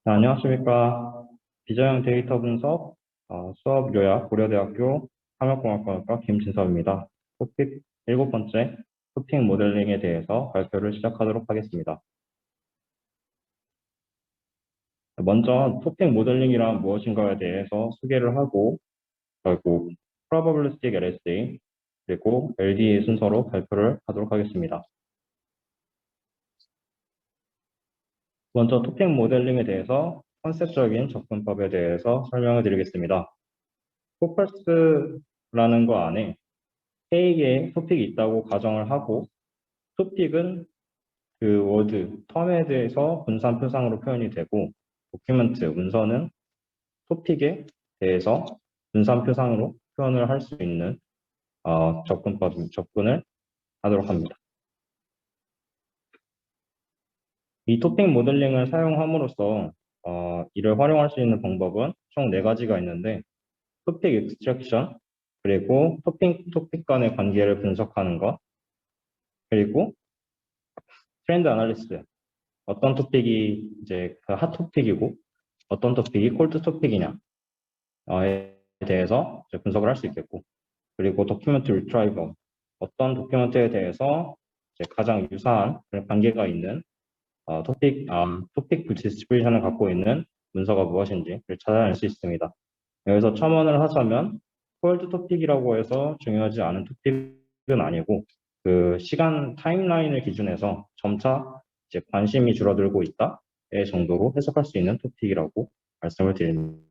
네, 안녕하십니까. 비저형 데이터 분석 수업 요약 고려대학교 산업공학과학과 김진섭입니다. 토픽 일곱 번째 토픽 모델링에 대해서 발표를 시작하도록 하겠습니다. 먼저 토픽 모델링이란 무엇인가에 대해서 소개를 하고 결국 Probabilistic LSA 그리고 LDA 순서로 발표를 하도록 하겠습니다. 먼저 토픽 모델링에 대해서 컨셉적인 접근법에 대해서 설명을 드리겠습니다. 코펄스라는 거 안에 K개의 토픽이 있다고 가정을 하고 토픽은 그 워드, 텀에 대해서 분산 표상으로 표현이 되고 도큐멘트, 문서는 토픽에 대해서 분산 표상으로 표현을 할 수 있는 접근을 하도록 합니다. 이 토픽 모델링을 사용함으로써 이를 활용할 수 있는 방법은 총 4가지가 있는데 토픽 익스트랙션, 그리고 토픽 간의 관계를 분석하는 것, 그리고 트렌드 아날리스, 어떤 토픽이 이제 그 핫 토픽이고 어떤 토픽이 콜드 토픽이냐에 대해서 이제 분석을 할 수 있겠고, 그리고 도큐멘트 리트라이버, 어떤 도큐멘트에 대해서 이제 가장 유사한 그런 관계가 있는 토픽 디스트리뷰션을 갖고 있는 문서가 무엇인지를 찾아낼 수 있습니다. 여기서 첨언을 하자면 콜드 토픽이라고 해서 중요하지 않은 토픽은 아니고 그 시간 타임라인을 기준해서 점차 이제 관심이 줄어들고 있다의 정도로 해석할 수 있는 토픽이라고 말씀을 드립니다.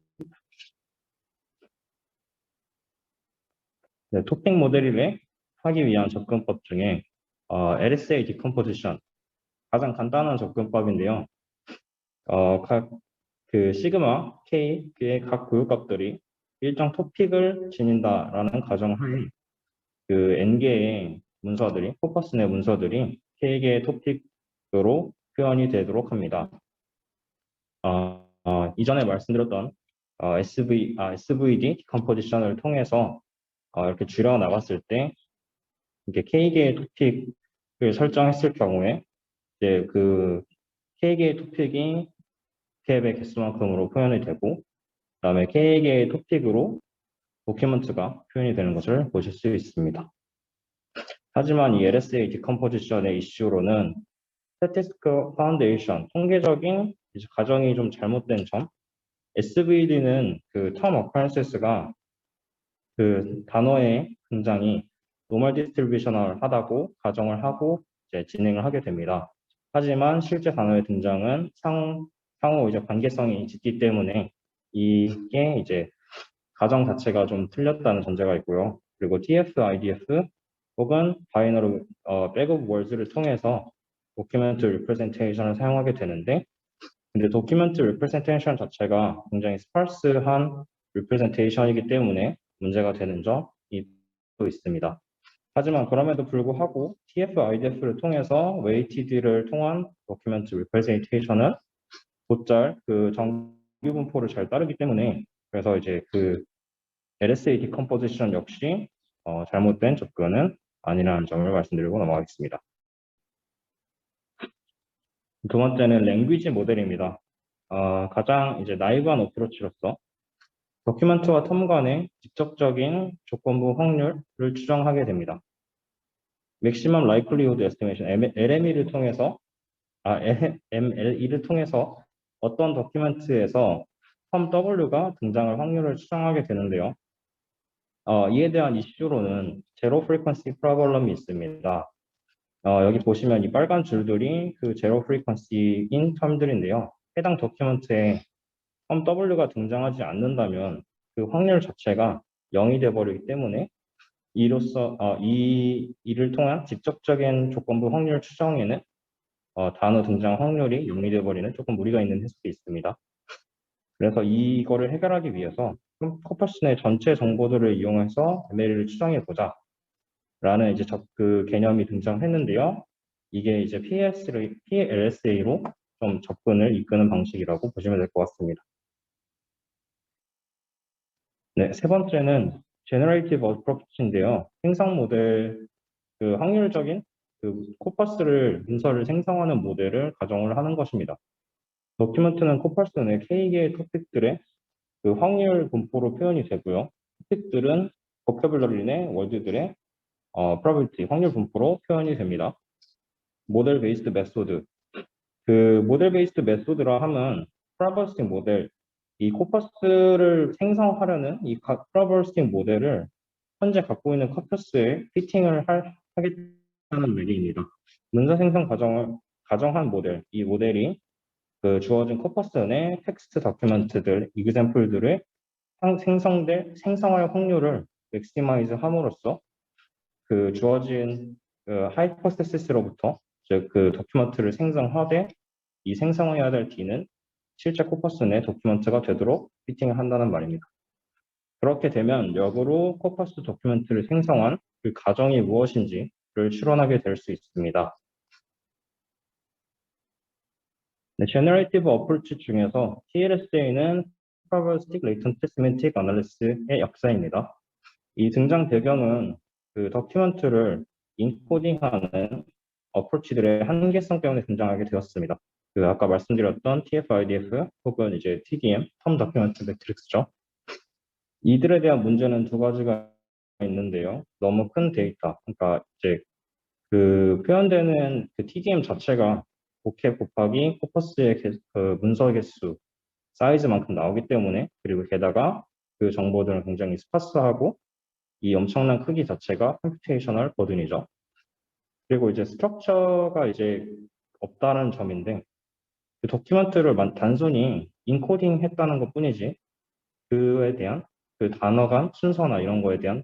네, 토픽 모델링을 하기 위한 접근법 중에 LSA 디컴포지션 가장 간단한 접근법인데요. 그 시그마 K의 각 고유값들이 일정 토픽을 지닌다라는 가정하에 그 N개의 문서들이, 코퍼스 내 문서들이 K개의 토픽으로 표현이 되도록 합니다. 이전에 말씀드렸던 SVD 디컴포지션을 통해서 이렇게 줄여 나갔을 때 이게 K개의 토픽을 설정했을 경우에 이제 그 K개의 토픽이 탭의 개수만큼으로 표현이 되고 그다음에 K개의 토픽으로 도큐멘트가 표현이 되는 것을 보실 수 있습니다. 하지만 이 LSA 디컴포지션의 이슈로는 Statistical Foundation, 통계적인 가정이 좀 잘못된 점, SVD는 그 term occurrences가 그 단어의 등장이 노멀 디스트리뷰셔널 하다고 가정을 하고 이제 진행을 하게 됩니다. 하지만 실제 단어의 등장은 상호 이제 관계성이 짙기 때문에 이게 이제 가정 자체가 좀 틀렸다는 전제가 있고요. 그리고 TF, IDF 혹은 바이너리 백업 월즈를 통해서 도큐멘트 리프레젠테이션을 사용하게 되는데, 근데 도큐멘트 리프레젠테이션 자체가 굉장히 스파스한 리프레젠테이션이기 때문에 문제가 되는 점이 또 있습니다. 하지만 그럼에도 불구하고 TF, IDF를 통해서 웨이티드를 통한 도큐멘트 리프레젠테이션은 곧잘 그 정규 분포를 잘 따르기 때문에 그래서 이제 그 LSA 디컴포지션 역시 잘못된 접근은 아니라는 점을 말씀드리고 넘어가겠습니다. 두 번째는 랭귀지 모델입니다. 가장 이제 나이브한 어프로치로서 도큐멘트와 텀 간의 직접적인 조건부 확률을 추정하게 됩니다. Maximum Likelihood Estimation, LME를 통해서, MLE를 통해서 어떤 도큐멘트에서 텀 W가 등장할 확률을 추정하게 되는데요. 이에 대한 이슈로는 제로 프리퀀시 프로블럼이 있습니다. 여기 보시면 이 빨간 줄들이 그 제로 프리퀀시인 텀들인데요. 해당 도큐멘트에 텀 W가 등장하지 않는다면 그 확률 자체가 0이 되어버리기 때문에 이로써 이를 통한 직접적인 조건부 확률 추정에는 단어 등장 확률이 0이 되어버리는 조금 무리가 있는 해석이 있습니다. 그래서 이거를 해결하기 위해서 코퍼스 내 전체 정보들을 이용해서 ML을 추정해 보자 라는 이제 그 개념이 등장했는데요. 이게 이제 PLSA로 좀 접근을 이끄는 방식이라고 보시면 될 것 같습니다. 네, 세 번째는 Generative Approach인데요. 생성 모델, 그 확률적인 그 코퍼스를 문서를 생성하는 모델을 가정을 하는 것입니다. 도큐멘트는 코펄스 내 K개의 토픽들의 그 확률 분포로 표현이 되고요. 토픽들은 보캐블러리 내 월드들의 probability, 확률 분포로 표현이 됩니다. 모델 베이스드 메소드. 그 모델 베이스드 메소드라 하면 프로버스팅 모델, 이 코퍼스를 생성하려는 이 프로버스팅 모델을 현재 갖고 있는 커퍼스에 피팅을 하겠다는 얘기입니다. 문서 생성 과정을 가정한 모델, 이 모델이 그 주어진 커퍼스 내 텍스트 다큐멘트들, 이그샘플들을 생성할 확률을 맥시마이즈 함으로써 그 주어진 그 하이퍼스테시스로부터 즉 그 도큐멘트를 생성하되 이 생성해야 될 D는 실제 코퍼스 내 도큐멘트가 되도록 피팅을 한다는 말입니다. 그렇게 되면 역으로 코퍼스 도큐멘트를 생성한 그 과정이 무엇인지를 추론하게 될 수 있습니다. 네, Generative Approach 중에서 TLSA는 Probabilistic Latent Semantic Analysis의 역사입니다. 이 등장 배경은 그 도큐멘트를 인코딩하는 어프로치들의 한계성 때문에 등장하게 되었습니다. 그 아까 말씀드렸던 TF-IDF 혹은 이제 TDM, 텀 다큐멘트 매트릭스죠. 이들에 대한 문제는 두 가지가 있는데요. 너무 큰 데이터, 그러니까 이제 그 표현되는 그 TDM 자체가 보캡 곱하기 코퍼스의 그 문서 개수 사이즈만큼 나오기 때문에, 그리고 게다가 그 정보들은 굉장히 스파스하고 이 엄청난 크기 자체가 컴퓨테이셔널 버든이죠. 그리고 이제 스트럭처가 이제 없다는 점인데, 그 도큐멘트를 단순히 인코딩 했다는 것 뿐이지 그에 대한 그 단어 간 순서나 이런 거에 대한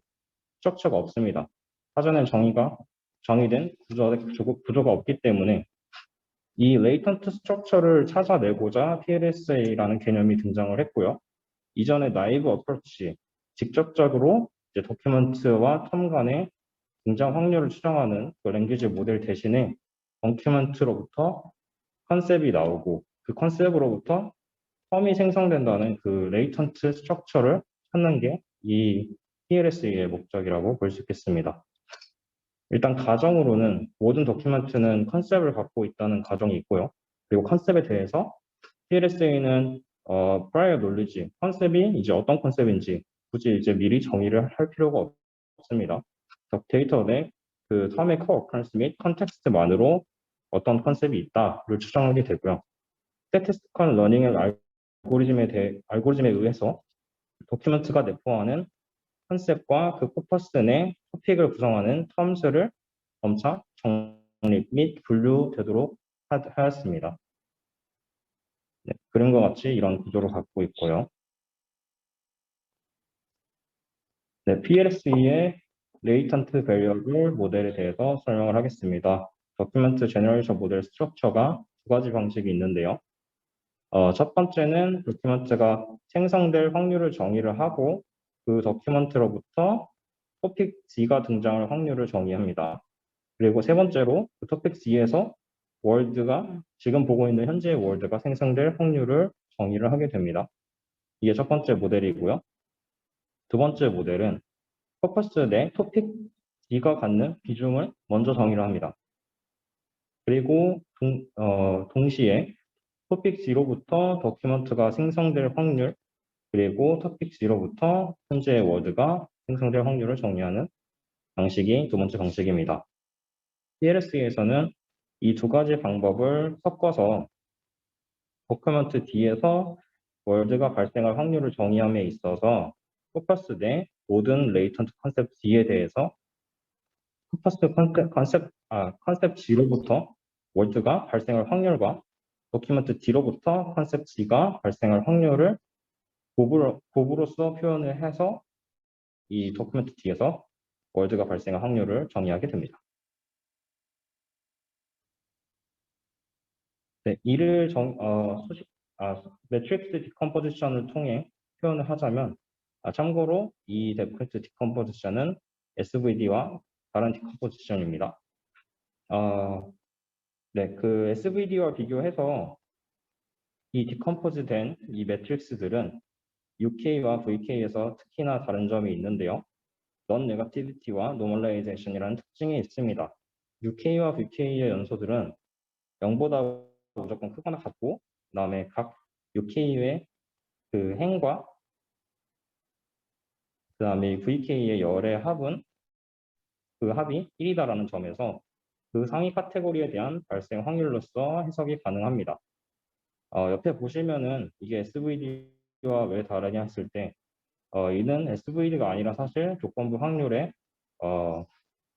스트럭처가 없습니다. 사전에 정의된 구조가 없기 때문에 이 레이턴트 스트럭처를 찾아내고자 PLSA라는 개념이 등장을 했고요. 이전에 나이브 어프로치, 직접적으로 이제 도큐멘트와 텀 간의 등장 확률을 추정하는 그 랭귀지 모델 대신에 도큐멘트로부터 컨셉이 나오고 그 컨셉으로부터 텀이 생성된다는 그 레이턴트 스트럭처를 찾는 게 이 PLSA의 목적이라고 볼 수 있겠습니다. 일단 가정으로는 모든 도큐멘트는 컨셉을 갖고 있다는 가정이 있고요. 그리고 컨셉에 대해서 PLSA는 prior knowledge, 컨셉이 이제 어떤 컨셉인지 굳이 이제 미리 정의를 할 필요가 없습니다. 데이터 내 그 텀의 co-occurrence 및 컨텍스트만으로 어떤 컨셉이 있다를 추정하게 되고요. 스태티스티컬 러닝의 알고리즘에 의해서 도큐멘트가 내포하는 컨셉과 그 코퍼스 내 토픽을 구성하는 텀스를 점차 정립 및 분류되도록 하였습니다. 네, 그림과 같이 이런 구조를 갖고 있고요. 네, PLS의 레이턴트 베리어블 모델에 대해서 설명을 하겠습니다. 도큐멘트 제너레이션 모델 스트럭처가 두 가지 방식이 있는데요. 첫 번째는 도큐멘트가 생성될 확률을 정의를 하고 그 도큐멘트로부터 토픽 G가 등장할 확률을 정의합니다. 그리고 세 번째로 그 토픽 G에서 월드가 지금 보고 있는 현재의 월드가 생성될 확률을 정의를 하게 됩니다. 이게 첫 번째 모델이고요. 두 번째 모델은 퍼포스 내 토픽 D가 갖는 비중을 먼저 정의를 합니다. 그리고 동시에 토픽 G로부터 도큐멘트가 생성될 확률, 그리고 토픽 G로부터 현재의 워드가 생성될 확률을 정의하는 방식이 두 번째 방식입니다. PLS에서는 이 두 가지 방법을 섞어서 도큐멘트 D에서 월드가 발생할 확률을 정의함에 있어서 코퍼스 내 모든 레이턴트 컨셉 D에 대해서 컨셉 G로부터 월드가 발생할 확률과 도큐멘트 D로부터 컨셉 G가 발생할 확률을 곱으로써 표현을 해서 이 도큐멘트 D에서 월드가 발생할 확률을 정의하게 됩니다. 네, 이를 매트릭스 디컴포지션을 통해 표현을 하자면, 참고로 이 매트릭스 디컴포지션은 SVD와 다른 디컴포지션입니다. 네, 그 SVD와 비교해서 이 디컴포즈 된 이 매트릭스들은 UK와 VK에서 특히나 다른 점이 있는데요. 넌 네거티비티와 노멀라이제이션이라는 특징이 있습니다. UK와 VK의 연소들은 0보다 무조건 크거나 같고 그다음에 각 UK의 그 행과 그다음에 VK의 열의 합은 그 합이 1이다라는 점에서 그 상위 카테고리에 대한 발생 확률로서 해석이 가능합니다. 옆에 보시면은 이게 SVD와 왜 다르냐 했을 때 이는 SVD가 아니라 사실 조건부 확률의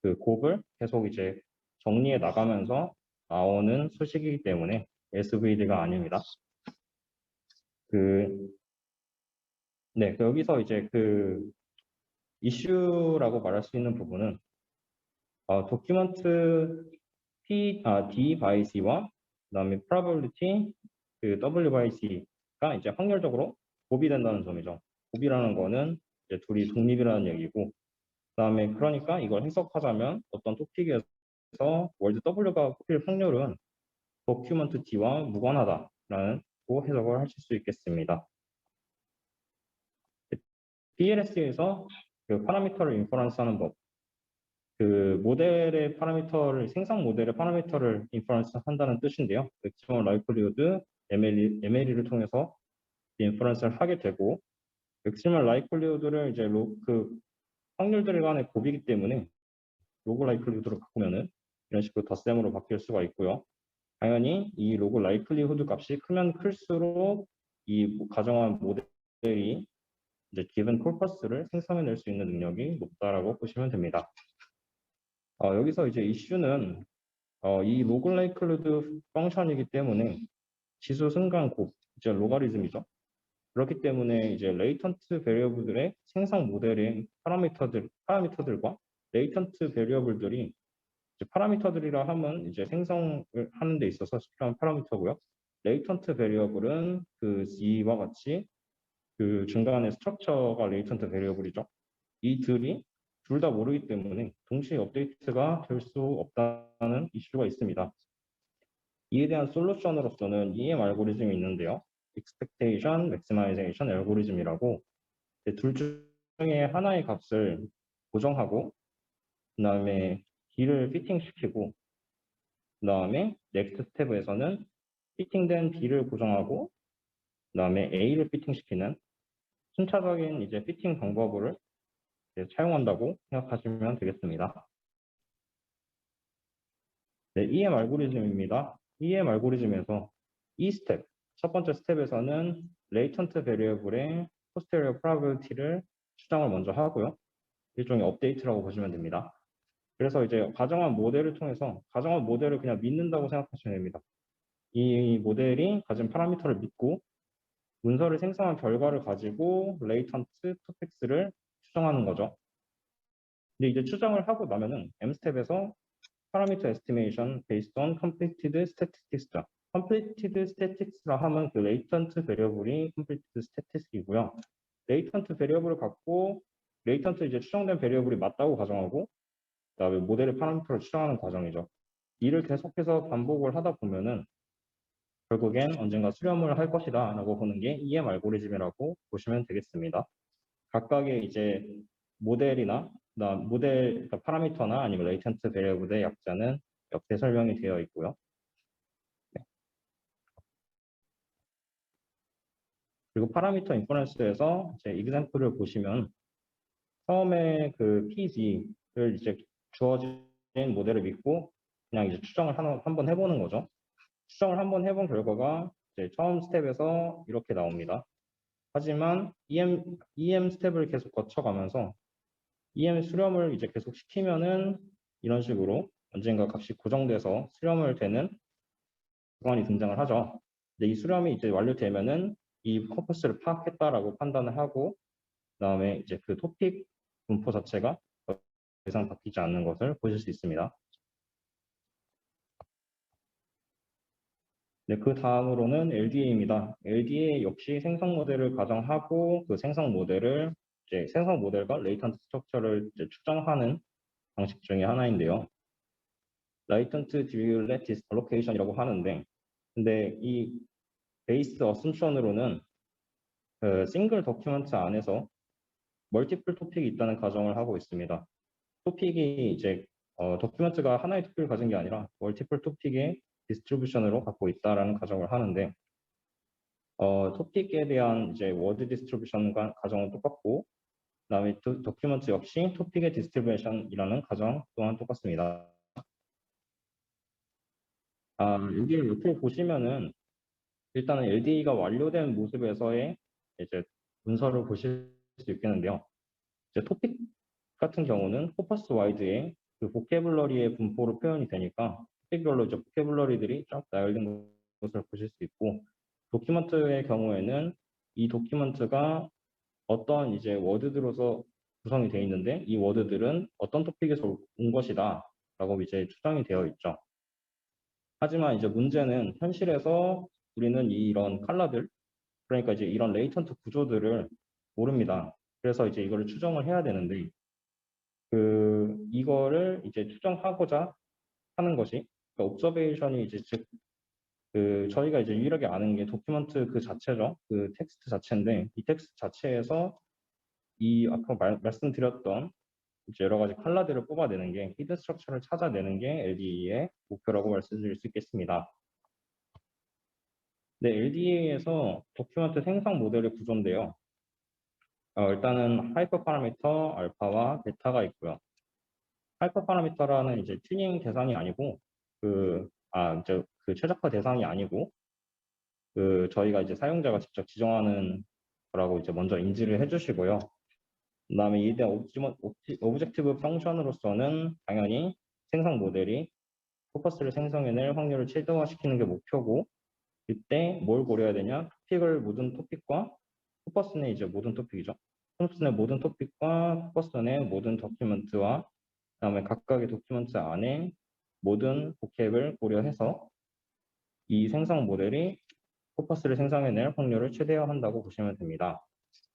그 곱을 계속 이제 정리해 나가면서 나오는 수식이기 때문에 SVD가 아닙니다. 네, 여기서 이제 그 이슈라고 말할 수 있는 부분은 도큐먼트 D by C와 그다음에 probability W by C가 이제 확률적으로 곱이 된다는 점이죠. 곱이라는 거는 이제 둘이 독립이라는 얘기고, 그다음에 그러니까 이걸 해석하자면 어떤 토픽에서 월드 W가 꼽힐 확률은 도큐먼트 D와 무관하다라는 해석을 하실 수 있겠습니다. PLS에서 그 파라미터를 인퍼런스하는 법, 그 모델의 파라미터를 생성 모델의 파라미터를 인퍼런스 한다는 뜻인데요. 맥시멈 라이클리후드 MLE를 통해서 인퍼런스를 하게 되고, 맥시멈 라이클리후드를 이제 그 확률들 간의 곱이기 때문에 로그 라이클리후드로 바꾸면은 이런 식으로 덧셈으로 바뀔 수가 있고요. 당연히 이 로그 라이클리후드 값이 크면 클수록 이 가정한 모델이 이제 given corpus를 생성해낼 수 있는 능력이 높다라고 보시면 됩니다. 여기서 이제 이슈는 이 로그 라이클리후드 펑션이기 때문에 지수 승간 곱, 이제 로가리즘이죠. 그렇기 때문에 이제 레이턴트 베리어블들의 생성 모델의 파라미터들과 레이턴트 베리어블들이 파라미터들이라 하면 이제 생성을 하는 데 있어서 필요한 파라미터고요. 레이턴트 베리어블은 그 G와 같이 그 중간에 스트럭처가 레이턴트 베리어블이죠. 이 둘 다 모르기 때문에 동시에 업데이트가 될 수 없다는 이슈가 있습니다. 이에 대한 솔루션으로서는 EM 알고리즘이 있는데요. Expectation Maximization 알고리즘이라고 둘 중에 하나의 값을 고정하고 그 다음에 B를 피팅시키고 그 다음에 넥스트 스텝에서는 피팅된 B를 고정하고 그 다음에 A를 피팅시키는 순차적인 이제 피팅 방법을 사용한다고 생각하시면 되겠습니다. 네, EM 알고리즘입니다. EM 알고리즘에서 이 스텝, 첫 번째 스텝에서는 레이턴트 베리어블의 posterior probability를 추정을 먼저 하고요. 일종의 업데이트라고 보시면 됩니다. 그래서 이제 가정한 모델을 통해서 가정한 모델을 그냥 믿는다고 생각하시면 됩니다. 이 모델이 가진 파라미터를 믿고 문서를 생성한 결과를 가지고 레이턴트 토픽스를 추정하는 거죠. 근데 이제 추정을 하고 나면은 M 스텝에서 parameter estimation based on completed statistics죠. completed statistics라 하면 그 latent variable이 completed statistic이고요. latent variable을 갖고 latent 이제 추정된 variable이 맞다고 가정하고 그다음에 모델의 파라미터를 추정하는 과정이죠. 이를 계속해서 반복을 하다 보면은 결국엔 언젠가 수렴을 할 것이다 라고 보는 게 EM 알고리즘이라고 보시면 되겠습니다. 각각의 이제 모델이나 모델 그러니까 파라미터나 아니면 레이턴트 베리어블의 약자는 옆에 설명이 되어 있고요. 네. 그리고 파라미터 인퍼런스에서 제 example을 보시면 처음에 그 PG를 이제 주어진 모델을 믿고 그냥 이제 추정을 한번 해보는 거죠. 추정을 한번 해본 결과가 이제 처음 스텝에서 이렇게 나옵니다. 하지만 EM 스텝을 계속 거쳐가면서 EM 수렴을 이제 계속 시키면은 이런 식으로 언젠가 값이 고정돼서 수렴을 되는 구간이 등장을 하죠. 근데 이 수렴이 이제 완료되면은 이 커퍼스를 파악했다라고 판단을 하고 그다음에 이제 그 토픽 분포 자체가 더 이상 바뀌지 않는 것을 보실 수 있습니다. 네, 그 다음으로는 LDA입니다. LDA 역시 생성 모델을 가정하고 그 생성 모델을 이제 생성 모델과 레이턴트 스트럭처를 이제 추정하는 방식 중에 하나인데요. 라이턴트 듀얼렛 디스알로케이션이라고 하는데, 근데 이 베이스 어썸션으로는 그 싱글 도큐먼트 안에서 멀티플 토픽이 있다는 가정을 하고 있습니다. 토픽이 이제 도큐먼트가 하나의 토픽을 가진 게 아니라 멀티플 토픽의 디스트리뷰션으로 갖고 있다라는 가정을 하는데, 토픽에 대한 이제 워드 디스트리뷰션 가정은 똑같고, 그다음에 도큐먼트 역시 토픽의 디스트리뷰션이라는 가정 또한 똑같습니다. 여기 이렇게 보시면은 일단은 LDE가 완료된 모습에서의 이제 문서를 보실 수 있겠는데요. 이제 토픽 같은 경우는 코퍼스 와이드의 그 보캐블러리의 분포로 표현이 되니까 토픽별로 이제 보캐블러리들이 쫙 나열된 것을 보실 수 있고, 도큐먼트의 경우에는 이 도큐먼트가 어떤 이제 워드들로서 구성이 되어 있는데 이 워드들은 어떤 토픽에서 온 것이다 라고 이제 추정이 되어 있죠. 하지만 이제 문제는 현실에서 우리는 이런 컬러들, 그러니까 이제 이런 레이턴트 구조들을 모릅니다. 그래서 이제 이거를 추정을 해야 되는데 이거를 이제 추정하고자 하는 것이, 그러니까 옵저베이션이 이제 즉 저희가 이제 유일하게 아는 게 도큐먼트 그 자체죠. 그 텍스트 자체인데 이 텍스트 자체에서 이 아까 말씀드렸던 이제 여러 가지 컬러들을 뽑아내는 게, 히든 스트럭처를 찾아내는 게 LDE의 목표라고 말씀드릴 수 있겠습니다. 네, LDE에서 도큐먼트 생성 모델의 구조인데요. 일단은 하이퍼 파라미터 알파와 베타가 있고요. 하이퍼 파라미터라는 이제 튜닝 대상이 아니고 이제 그 최적화 대상이 아니고 저희가 이제 사용자가 직접 지정하는 거라고 이제 먼저 인지를 해주시고요. 그다음에 이에 대한 오브젝티브 펑션으로서는 당연히 생성 모델이 포커스를 생성해낼 확률을 최대화시키는 게 목표고, 이때 뭘 고려해야 되냐? 토픽을 모든 토픽과 포커스 내 이제 모든 토픽이죠. 포커스 내 모든 토픽과 포커스 내 모든 도큐먼트와 그다음에 각각의 도큐먼트 안에 모든 보캡을 고려해서 이 생성 모델이 포커스를 생성해낼 확률을 최대화한다고 보시면 됩니다.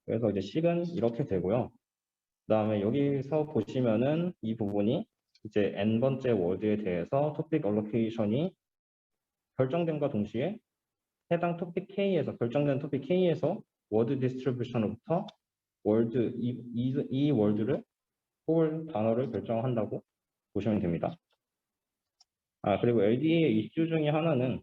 그래서 이제 식은 이렇게 되고요. 그다음에 여기서 보시면은 이 부분이 이제 n번째 워드에 대해서 토픽 얼로케이션이 결정됨과 동시에 해당 토픽 K에서 결정된 토픽 K에서 워드 디스트리뷰션으로부터 월드 이 월드를 뽑을 단어를 결정한다고 보시면 됩니다. 그리고 LDA의 이슈 중에 하나는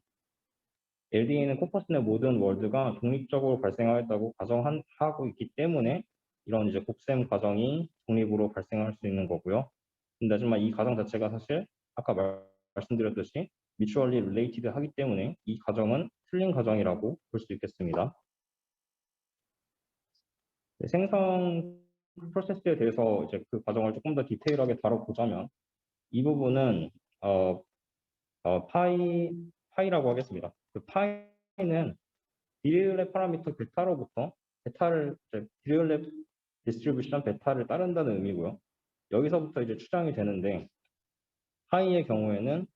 LDA는 코퍼스 내 모든 월드가 독립적으로 발생하였다고 가정하고 있기 때문에 이런 이제 곱셈 과정이 독립으로 발생할 수 있는 거고요. 근데 하지만 이 가정 자체가 사실 아까 말씀드렸듯이 mutually related 하기 때문에 이 가정은 틀린 가정이라고 볼 수 있겠습니다. 생성 프로세스에 대해서 이제 그 과정을 조금 더 디테일하게 다뤄보자면 이 부분은 파이라고 하겠습니다. 그 파이는 디리얼랩 파라미터 베타로부터 디리얼랩 디스트리뷰션 베타를 따른다는 의미고요. 여기서부터 이제 추정이 되는데 파이의 경우에는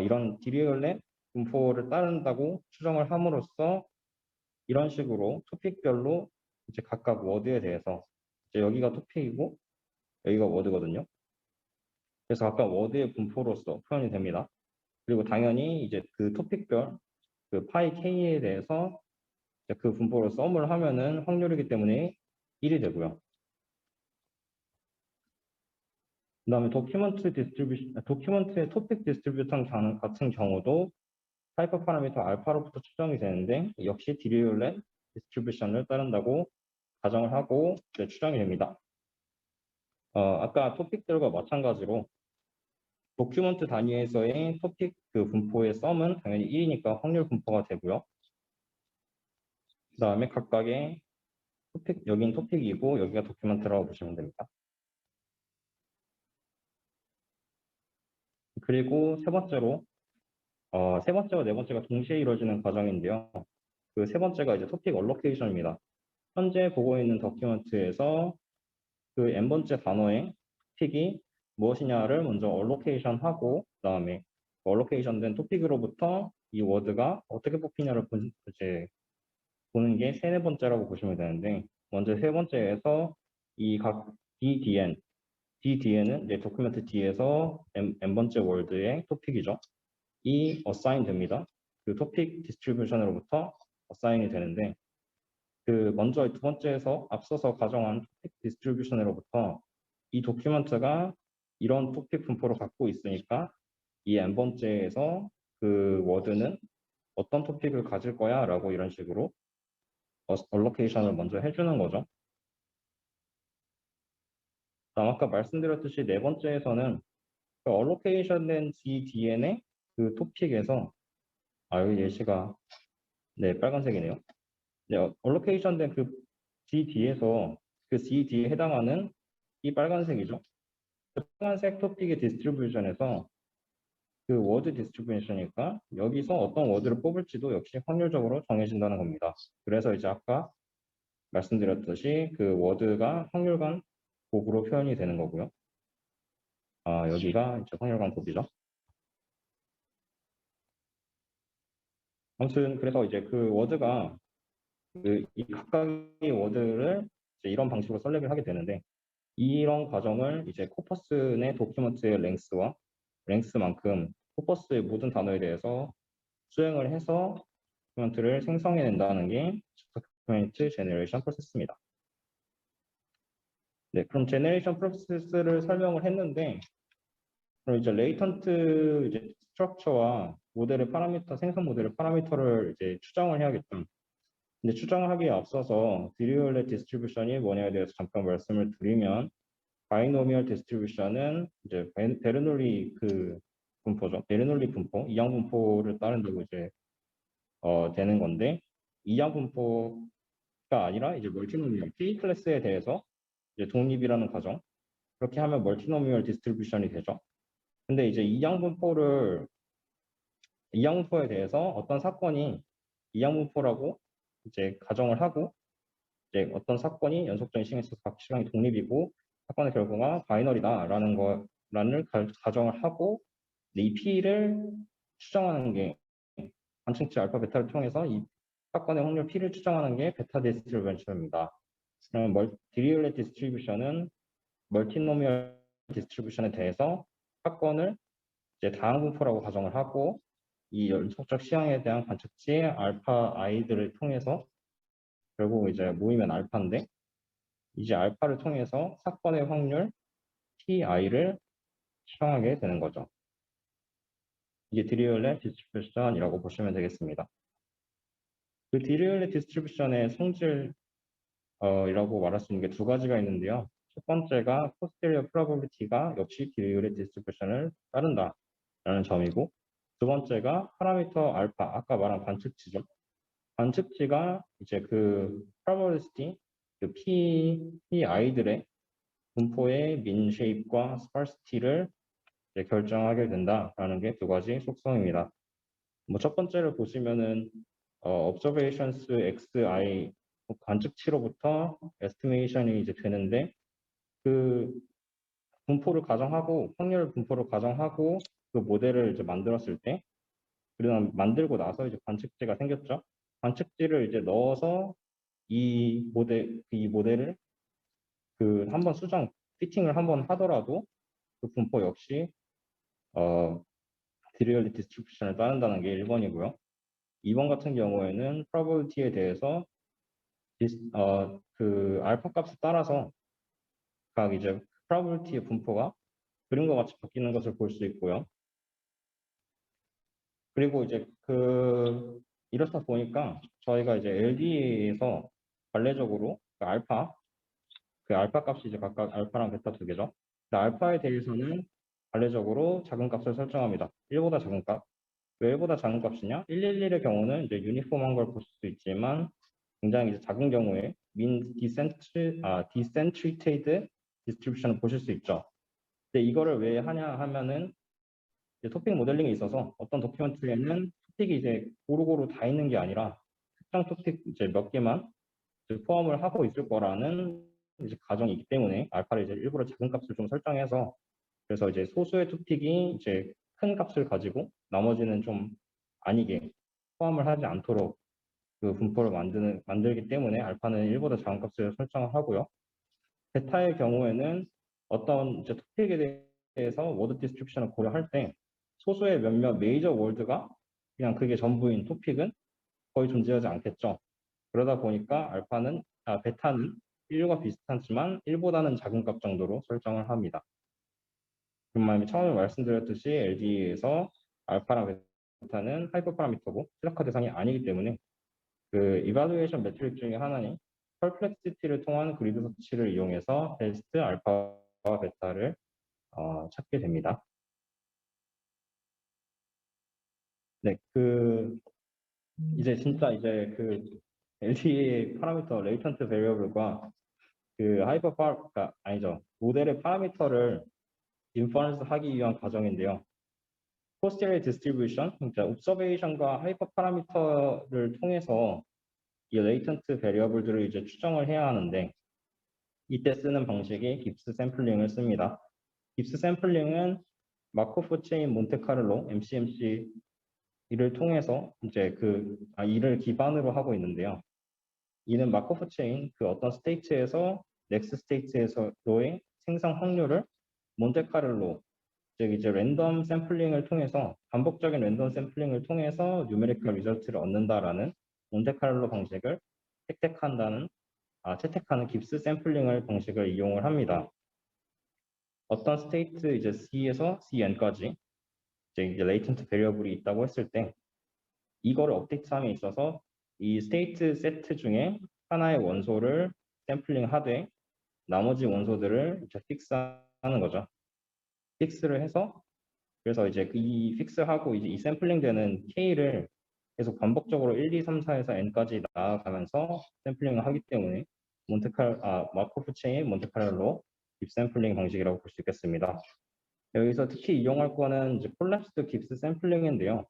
이런 디리얼랩 분포를 따른다고 추정을 함으로써 이런 식으로 토픽별로 이제 각각 워드에 대해서 이제 여기가 토픽이고 여기가 워드거든요. 그래서 각각 워드의 분포로서 표현이 됩니다. 그리고 당연히 이제 그 토픽별 그 파이 K에 대해서 그 분포로 썸을 하면은 확률이기 때문에 1이 되고요. 그 다음에 도큐먼트의 토픽 디스트리뷰션 같은 경우도 타이프 파라미터 알파로부터 추정이 되는데 역시 디리올렛 디스트리뷰션을 따른다고 가정을 하고 추정이 됩니다. 아까 토픽들과 마찬가지로 도큐먼트 단위에서의 토픽 그 분포의 썸은 당연히 1이니까 확률 분포가 되고요. 그 다음에 각각의 토픽, 여긴 토픽이고 여기가 도큐먼트라고 보시면 됩니다. 그리고 세 번째로 세 번째와 네 번째가 동시에 이루어지는 과정인데요. 그 세 번째가 이제 토픽 얼로케이션입니다. 현재 보고 있는 도큐먼트에서 그 n번째 단어의 토픽이 무엇이냐를 먼저 얼로케이션하고 그다음에 얼로케이션된 토픽으로부터 이 워드가 어떻게 뽑히냐를 이제 보는 게 세 번째라고 보시면 되는데 먼저 세 번째에서 이 각 DDN은 이제 도큐멘트 D에서 n번째 월드의 토픽이죠. 이 어사인 됩니다. 그 토픽 디스트리뷰션으로부터 어사인이 되는데 먼저 두 번째에서 앞서서 가정한 토픽 디스트리뷰션으로부터 이 도큐멘트가 이런 토픽 분포를 갖고 있으니까 이 n번째에서 그 워드는 어떤 토픽을 가질 거야 라고 이런 식으로 allocation을 먼저 해주는 거죠. 다음 아까 말씀드렸듯이 네 번째에서는 그 allocation된 GDN의 그 토픽에서 여기 예시가 네 빨간색이네요. 네, allocation된 그 GD에서 그 GD에 해당하는 이 빨간색이죠. 그 빨간색 토픽의 디스트리뷰션에서 그 워드 디스트리뷰션이니까 여기서 어떤 워드를 뽑을지도 역시 확률적으로 정해진다는 겁니다. 그래서 이제 아까 말씀드렸듯이 그 워드가 확률간 곱으로 표현이 되는 거고요. 여기가 이제 확률간 곱이죠. 아무튼 그래서 이제 그 워드가 이 각각의 워드를 이제 이런 방식으로 셀렉을 하게 되는데 이런 과정을 이제 코퍼스 내 도큐먼트의 랭스만큼 코퍼스의 모든 단어에 대해서 수행을 해서 도큐멘트를 생성해낸다는 게 도큐멘트 제너레이션 프로세스입니다. 네, 그럼 제너레이션 프로세스를 설명을 했는데 그럼 이제 레이턴트 이제 스트럭처와 모델의 파라미터 생성 모델의 파라미터를 이제 추정을 해야겠죠. 근데 추정을 하기에 앞서서 디리올렛 디스트리뷰션이 뭐냐에 대해서 잠깐 말씀을 드리면 바이노미얼 디스트리뷰션은 이제 베르놀리 그 분포죠. 베르놀리 분포, 이항 분포를 따른다고 이제 되는 건데 이항 분포가 아니라 이제 멀티노미얼 K 클래스에 대해서 이제 독립이라는 과정 그렇게 하면 멀티노미얼 디스트리뷰션이 되죠. 근데 이제 이항분포에 대해서 어떤 사건이 이항분포라고 이제 가정을 하고 이제 어떤 사건이 연속적인 시간에서 각 시간이 독립이고 사건의 결과가 바이너리다라는 거라는 가정을 하고 이 P를 추정하는 게 관측치 알파 베타를 통해서 이 사건의 확률 P를 추정하는 게 베타 디스트리뷰션입니다. 그럼 디리올렛 디스트리뷰션은 멀티노미얼 디스트리뷰션에 대해서 사건을 이제 다항분포라고 가정을 하고 이 연속적 시향에 대한 관측치 알파 i들을 통해서 결국 이제 모이면 알파인데 이제 알파를 통해서 사건의 확률 pi를 추정하게 되는 거죠. 이게 디리올렛 디스트리뷰션이라고 보시면 되겠습니다. 그 디리올렛 디스트리뷰션의 성질이라고 말할 수 있는 게 두 가지가 있는데요. 첫 번째가 posterior probability가 역시 디리올렛 디스트리뷰션을 따른다라는 점이고 두 번째가 파라미터 알파, 아까 말한 관측치죠. 관측치가 이제 그 probability, 그 pi들의 분포의 mean shape과 sparsity를 결정하게 된다라는 게 두 가지 속성입니다. 뭐 첫 번째를 보시면은 observations xi 관측치로부터 estimation이 이제 되는데 그 분포를 가정하고 확률 분포를 가정하고 그 모델을 이제 만들었을 때 그다음 만들고 나서 이제 관측지가 생겼죠. 관측지를 이제 넣어서 이 모델을 그 한번 피팅을 한번 하더라도 그 분포 역시 디리얼리 디스트리뷰션을 따른다는 게 1번이고요. 2번 같은 경우에는 probability에 대해서 그 알파 값에 따라서 각 이제 probability의 분포가 그림과 같이 바뀌는 것을 볼 수 있고요. 그리고 이제 이렇다 보니까 저희가 이제 LD에서 관례적으로 그 알파 값이 이제 각각 알파랑 베타 두 개죠. 알파에 대해서는 관례적으로 작은 값을 설정합니다. 1보다 작은 값. 왜 1보다 작은 값이냐? 111의 경우는 이제 유니폼한 걸 볼 수도 있지만 굉장히 이제 작은 경우에 디센트리테이드 디스트리뷰션을 보실 수 있죠. 근데 이거를 왜 하냐 하면은 토픽 모델링에 있어서 어떤 도큐멘트에는 토픽이 이제 고루고루 다 있는 게 아니라 특정 토픽 이제 몇 개만 포함을 하고 있을 거라는 이제 가정이 있기 때문에 알파를 이제 일부러 작은 값을 좀 설정해서 그래서 이제 소수의 토픽이 이제 큰 값을 가지고 나머지는 좀 아니게 포함을 하지 않도록 그 분포를 만들기 때문에 알파는 1보다 작은 값을 설정을 하고요. 베타의 경우에는 어떤 이제 토픽에 대해서 워드 디스트리뷰션을 고려할 때 소수의 몇몇 메이저 월드가 그냥 그게 전부인 토픽은 거의 존재하지 않겠죠. 그러다 보니까 베타는 1과 비슷하지만 1보다는 작은 값 정도로 설정을 합니다. 그럼 처음에 말씀드렸듯이 LDE에서 알파랑 못하는 하이퍼 파라미터고 최적화 대상이 아니기 때문에 그 이발루에이션 매트릭 중에 하나인 펄플렉시티를 통한 그리드 서치를 이용해서 베스트 알파와 베타를 찾게 됩니다. 네, 이제 진짜 이제 LTE 파라미터 레이턴트 베리어블과 하이퍼 파가 아니죠. 모델의 파라미터를 인퍼런스 하기 위한 과정인데요. 포스테리어 디스트리뷰션, 그러니까 옵서베이션과 하이퍼 파라미터를 통해서 이 레이턴트 베리어블들을 이제 추정을 해야 하는데 이때 쓰는 방식이 깁스 샘플링을 씁니다. 깁스 샘플링은 마코프 체인 몬테카를로 MCMC 이를 통해서 이제 이를 기반으로 하고 있는데요. 이는 마코프 체인 어떤 스테이트에서 넥스 스테이트에서의 생성 확률을 몬테카를로 즉 이제 랜덤 샘플링을 통해서 반복적인 랜덤 샘플링을 통해서 뉴메리컬 리절트를 얻는다라는 몬테카를로 방식을 채택하는 깁스 샘플링을 방식을 이용을 합니다. 어떤 스테이트 이제 C에서 Cn까지 이제 레이턴트 베리어블이 있다고 했을 때 이거를 업데이트함에 있어서 이 스테이트 세트 중에 하나의 원소를 샘플링 하되 나머지 원소들을 이제 픽스하는 거죠. 픽스를 해서 그래서 이제 이 픽스하고 이제 이 샘플링 되는 K를 계속 반복적으로 1, 2, 3, 4에서 N까지 나아가면서 샘플링을 하기 때문에 마코프 체인 몬테카를로 깁샘플링 방식이라고 볼 수 있겠습니다. 여기서 특히 이용할 거는 이제 콜랩스드 깁스 샘플링인데요.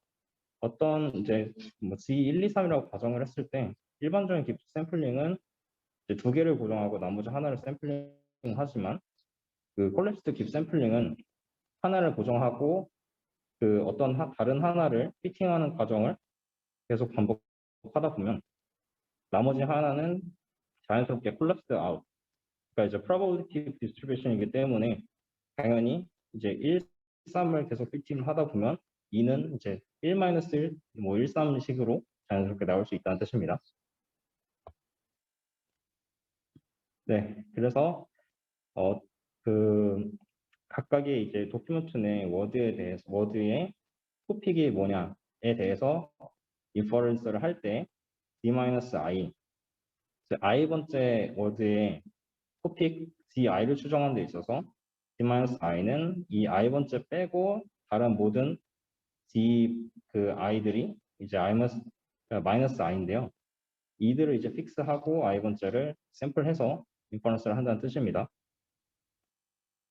어떤 이제 G1, 2, 3이라고 가정을 했을 때 일반적인 깁스 샘플링은 이제 두 개를 고정하고 나머지 하나를 샘플링 하지만 콜랩스드 깁스 샘플링은 하나를 고정하고 다른 하나를 피팅하는 과정을 계속 반복하다 보면 나머지 하나는 자연스럽게 콜랩스드 아웃. 그러니까 이제 probability distribution이기 때문에 당연히 이제 1, 3을 계속 피팅을 하다 보면 2는 이제 1-1, 1, 3식으로 자연스럽게 나올 수 있다는 뜻입니다. 네, 그래서 각각의 이제 도큐멘트 내 워드의 토픽이 뭐냐에 대해서 인퍼런스를 할 때 D-I, i번째 워드의 토픽 di를 추정하는 데 있어서 D-i는 이 i번째 빼고 다른 모든 i들이 이제 마이너스 i인데요. 이들을 이제 픽스하고 i번째를 샘플해서 인퍼런스를 한다는 뜻입니다.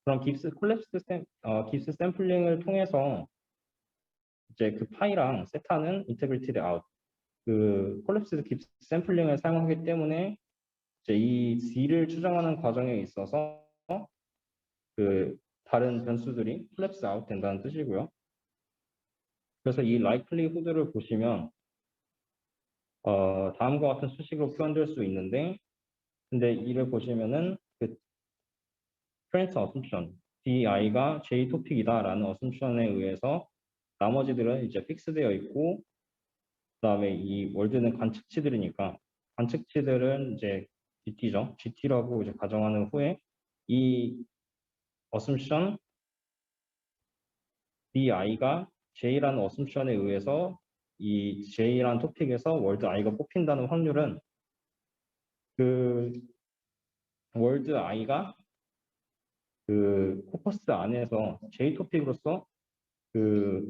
그럼 깁스 샘플링을 통해서 이제 파이랑 세타는 인테그리티드 아웃. 콜랩스드 깁스 샘플링을 사용하기 때문에 이제 이 D를 추정하는 과정에 있어서 다른 변수들이 콜랩스 아웃 된다는 뜻이고요. 그래서 이 likelihood를 보시면 다음과 같은 수식으로 표현될 수 있는데 근데 이를 보시면은 current assumption di가 j 토픽이다라는 assumption에 의해서 나머지들은 이제 픽스되어 있고 그다음에 이 월드는 관측치들이니까 관측치들은 이제 GT죠. GT라고 이제 가정하는 후에 이 assumption di가 j라는 assumption에 의해서 이 j라는 토픽에서 월드 i가 뽑힌다는 확률은 월드 i가 코퍼스 안에서 j 토픽으로서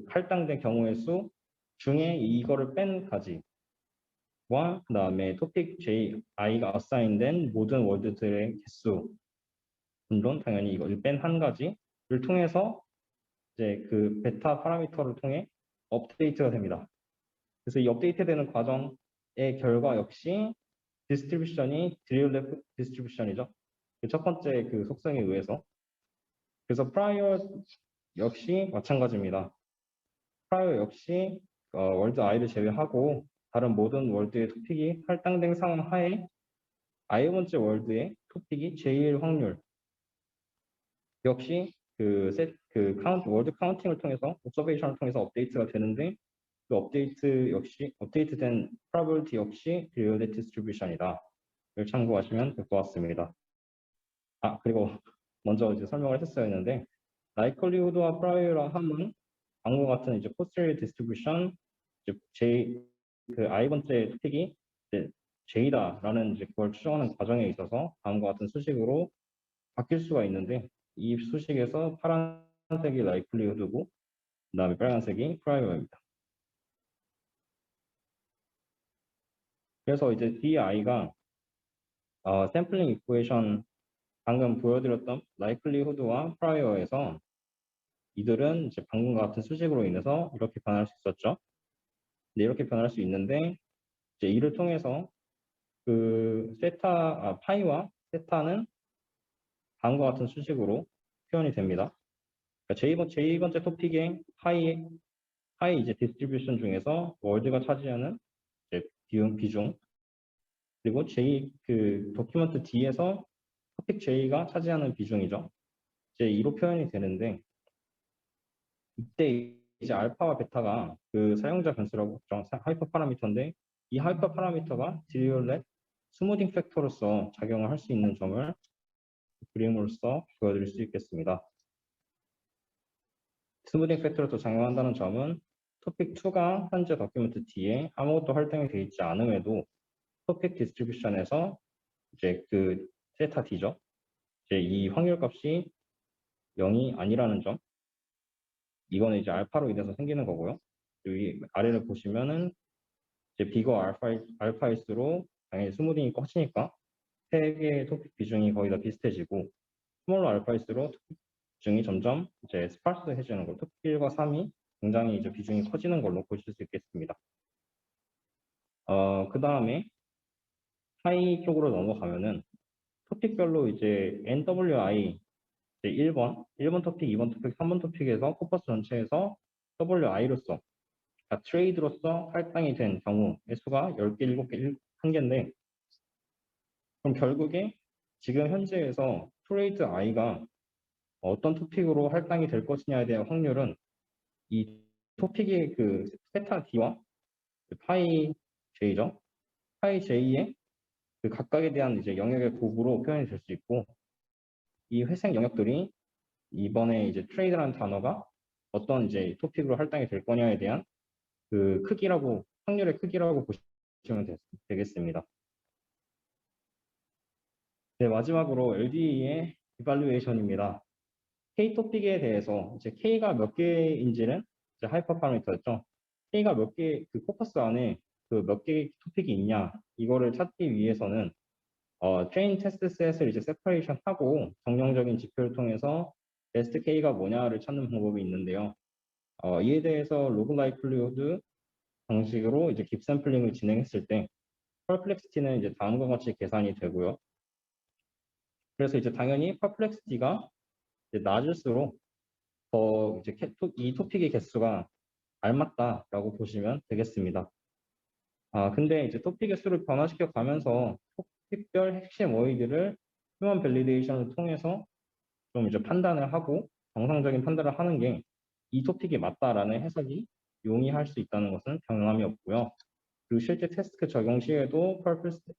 할당된 경우의 수 중에 이거를 뺀 가지와 그다음에 토픽 j i가 어사인된 모든 월드들의 개수 물론 당연히 이걸 뺀 한 가지를 통해서 이제 베타 파라미터를 통해 업데이트가 됩니다. 그래서 이 업데이트되는 과정의 결과 역시 디스트리뷰션이 드리블 디스트리뷰션이죠. 첫 번째 속성에 의해서. 그래서 프라이어 역시 마찬가지입니다. 프라이어 역시 월드 i를 제외하고 다른 모든 월드의 토픽이 할당된 상황 하에 i번째 월드의 토픽이 j일 확률 역시 월드 카운팅을 통해서 옵서베이션을 통해서 업데이트가 되는데 업데이트 역시 업데이트된 probability 역시 릴레이티브 디스트리뷰션이다. 를 참고하시면 될 것 같습니다. 그리고 먼저 이제 설명을 했었어야 했는데 likelihood와 probability라 함은 다음과 같은 이제 posterior distribution, 그 i번째 토픽이 이제 J다라는 이제 그걸 추정하는 과정에 있어서 다음과 같은 수식으로 바뀔 수가 있는데, 이 수식에서 파란색이 likelihood고 그다음에 빨간색이 prior입니다. 그래서 이제 DI가 샘플링 이쿠에이션 방금 보여드렸던 likelihood와 prior에서 이들은 이제 방금과 같은 수식으로 인해서 이렇게 변할 수 있었죠. 근데 이렇게 변할 수 있는데 이제 이를 통해서 그 파이와 세타는 다음과 같은 수식으로 표현이 됩니다. 그러니까 J번째 토픽의 파이 이제 디스트리뷰션 중에서 월드가 차지하는 이제 비중, 그리고 그 도큐먼트 D에서 토픽 J가 차지하는 비중이죠. 이제 이로 표현이 되는데, 이때 이제 알파와 베타가 그 사용자 변수라고 하이퍼 파라미터인데, 이 하이퍼 파라미터가 디리올렛 스무딩 팩터로서 작용을 할 수 있는 점을 그림으로써 보여드릴 수 있겠습니다. 스무딩 팩터로서 작용한다는 점은 토픽 2가 현재 도큐멘트 D에 아무것도 할당이 되어 있지 않음에도 토픽 디스트리뷰션에서 이제 그 세타 D죠. 이제 이 확률값이 0이 아니라는 점, 이거는 이제 알파로 인해서 생기는 거고요. 여기 아래를 보시면은 이제 비거 알파일수록 당연히 스무딩이 커지니까 세 개의 토픽 비중이 거의 다 비슷해지고, 스몰러 알파일수록 토픽 비중이 점점 이제 스파스해지는 걸, 토픽 1과 3이 굉장히 이제 비중이 커지는 걸로 보실 수 있겠습니다. 그 다음에 하이 쪽으로 넘어가면은 토픽별로 이제 NWI, 이제 1번 토픽, 2번 토픽, 3번 토픽에서 코퍼스 전체에서 WI로서 트레이드로서 할당이 된 경우의 수가 10개, 7개, 1개인데, 그럼 결국에 지금 현재에서 트레이드 I가 어떤 토픽으로 할당이 될 것이냐에 대한 확률은 이 토픽의 그 세타 D와 파이 J죠. 파이 J의 그 각각에 대한 이제 영역의 곱으로 표현이 될 수 있고, 이 회색 영역들이 이번에 이제 트레이드라는 단어가 어떤 이제 토픽으로 할당이 될 거냐에 대한 그 크기라고, 확률의 크기라고 보시면 되겠습니다. 네, 마지막으로 LDE의 이발루에이션입니다. K 토픽에 대해서 이제 K가 몇 개인지는 이제 하이퍼 파라미터였죠. K가 몇 개, 그 코퍼스 안에 그 몇 개의 토픽이 있냐, 이거를 찾기 위해서는 트레인 테스트 셋을 이제 세퍼레이션 하고 정량적인 지표를 통해서 베스트 K가 뭐냐를 찾는 방법이 있는데요. 이에 대해서 로그 라이클리후드 방식으로 이제 깁 샘플링을 진행했을 때 퍼플렉시티는 이제 다음과 같이 계산이 되고요. 그래서 이제 당연히 퍼플렉시티가 낮을수록 더 이제 이 토픽의 개수가 알맞다라고 보시면 되겠습니다. 근데 이제 토픽의 수를 변화시켜 가면서 토픽별 핵심 어휘들을 휴먼 밸리데이션을 통해서 좀 이제 판단을 하고 정상적인 판단을 하는 게 이 토픽이 맞다라는 해석이 용이할 수 있다는 것은 변함이 없고요. 그리고 실제 테스트 적용 시에도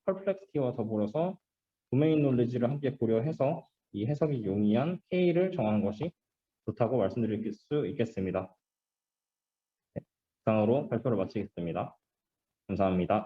퍼플렉시티와 더불어서 도메인 놀리지를 함께 고려해서 이 해석이 용이한 K를 정하는 것이 좋다고 말씀드릴 수 있겠습니다. 이상으로 발표를 마치겠습니다. 감사합니다.